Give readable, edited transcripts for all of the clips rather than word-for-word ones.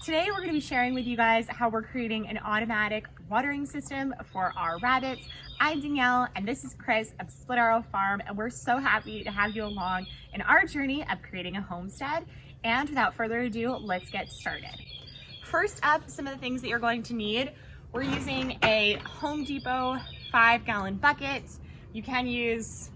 Today we're going to be sharing with you guys how we're creating an automatic watering system for our rabbits. I'm Danielle and this is Chris of Split Arrow Farm, and we're so happy to have you along in our journey of creating a homestead. And without further ado, let's get started. First up, some of the things that you're going to need. We're using a Home Depot 5-gallon bucket. You can use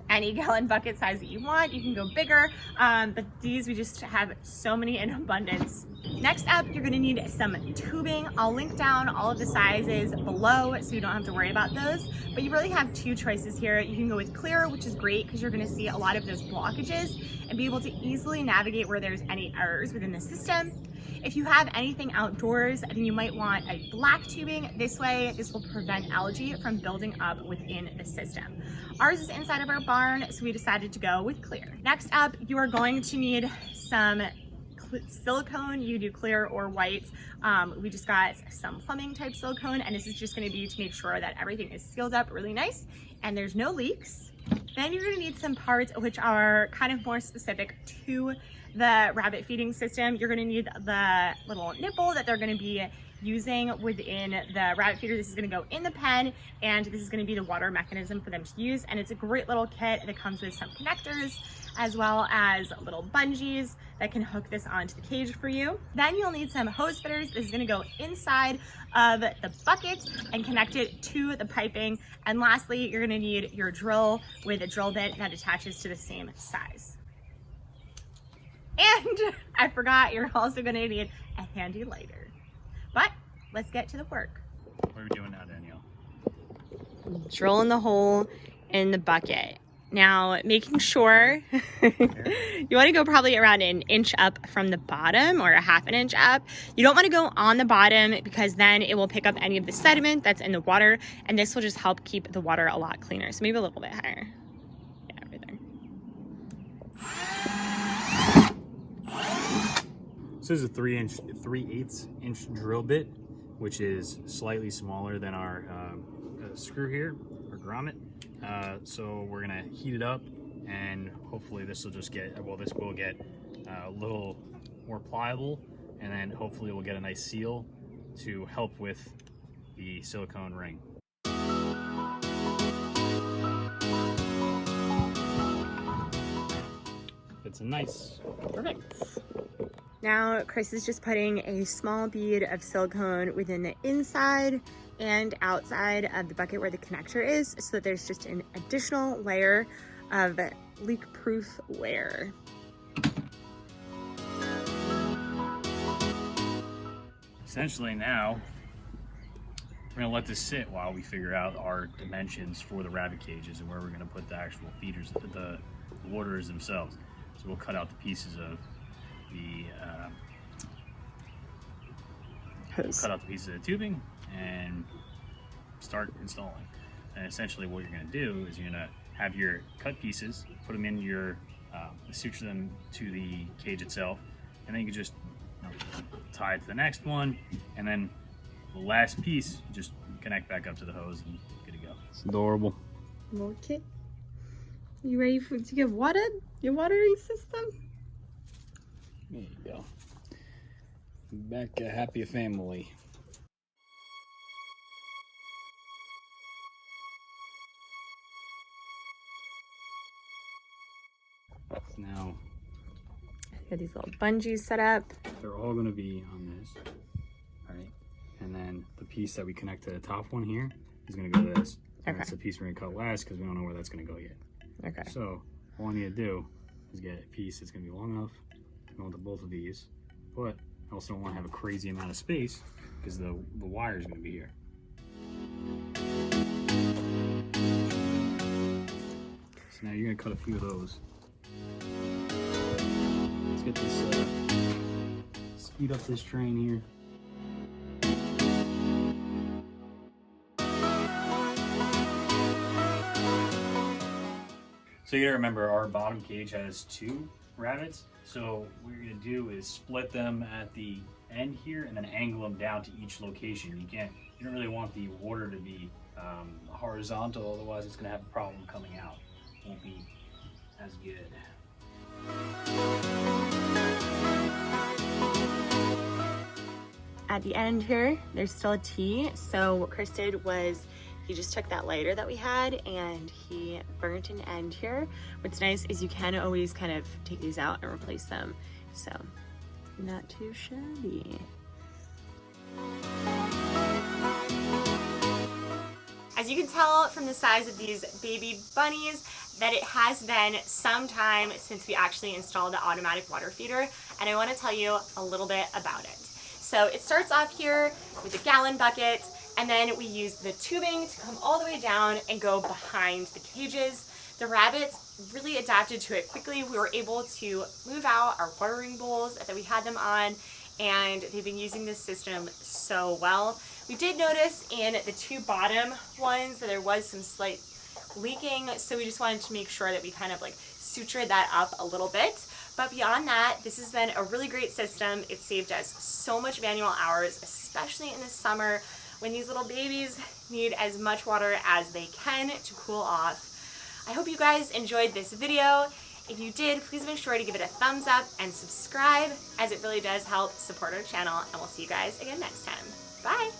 any gallon bucket size that you want. You can go bigger, but these we just have so many in abundance. Next up, you're gonna need some tubing. I'll link down all of the sizes below so you don't have to worry about those, but you really have two choices here. You can go with clear, which is great because you're gonna see a lot of those blockages and be able to easily navigate where there's any errors within the system. If you have anything outdoors, then you might want a black tubing. This will prevent algae from building up within the system. Ours is inside of our barn, so we decided to go with clear. Next up, you are going to need some silicone. You do clear or white. We just got some plumbing type silicone, and this is just going to be to make sure that everything is sealed up really nice and there's no leaks. Then you're going to need some parts which are kind of more specific to the rabbit feeding system. You're going to need the little nipple that they're going to be using within the rabbit feeder. This is going to go in the pen, and this is going to be the water mechanism for them to use. And it's a great little kit that comes with some connectors as well as little bungees that can hook this onto the cage for you. Then you'll need some hose fitters. This is going to go inside of the bucket and connect it to the piping. And lastly, you're going to need your drill with a drill bit that attaches to the same size. And I forgot, you're also going to need a handy lighter. But let's get to the work. What are we doing now, Danielle? Drilling the hole in the bucket. Now, making sure you want to go probably around an inch up from the bottom or a half an inch up. You don't want to go on the bottom because then it will pick up any of the sediment that's in the water, and this will just help keep the water a lot cleaner. So maybe a little bit higher. Yeah, right there. So this is a 3/8 inch drill bit, which is slightly smaller than our screw here, or grommet. So we're gonna heat it up, and hopefully this will just get, this will get a little more pliable, and then hopefully we'll get a nice seal to help with the silicone ring. It's a nice. Perfect. Now, Chris is just putting a small bead of silicone within the inside and outside of the bucket where the connector is, so that there's just an additional layer of leak-proof wear. Essentially now, we're gonna let this sit while we figure out our dimensions for the rabbit cages and where we're gonna put the actual feeders, the waterers themselves. So we'll cut out the pieces of the tubing and start installing. And essentially what you're going to do is you're going to have your cut pieces, put them in your suture them to the cage itself, and then you can just tie it to the next one, and then the last piece just connect back up to the hose and good to go. It's adorable. Okay. You ready to get watered? Your watering system? There you go. Back a happy family. Now, got these little bungees set up. they're all going to be on this, right? And then the piece that we connect to the top one here is going to go to this. And that's the piece we're going to cut last because we don't know where that's going to go yet. Okay. So all I need to do is get a piece that's going to be long enough to go into both of these, but I also don't want to have a crazy amount of space because the wire is going to be here. So now you're going to cut a few of those. Let's get this, speed up this train here. So you gotta remember, our bottom cage has 2 rabbits. So what you're gonna do is split them at the end here and then angle them down to each location. You don't really want the water to be horizontal, otherwise it's gonna have a problem coming out. It won't be as good. at the end here, there's still a T. So what Chris did was he just took that lighter that we had and he burnt an end here. What's nice is you can always kind of take these out and replace them. So not too shabby. As you can tell from the size of these baby bunnies that it has been some time since we actually installed the automatic water feeder, and I want to tell you a little bit about it. So it starts off here with a gallon bucket, and then we use the tubing to come all the way down and go behind the cages. The rabbits really adapted to it quickly. We were able to move out our watering bowls that we had them on, and they've been using this system so well. We did notice in the two bottom ones that there was some slight leaking, so we just wanted to make sure that we kind of like sutured that up a little bit. But beyond that, this has been a really great system. It saved us so much manual hours, especially in the summer when these little babies need as much water as they can to cool off. I hope you guys enjoyed this video. If you did, please make sure to give it a thumbs up and subscribe, as it really does help support our channel, and we'll see you guys again next time. Bye!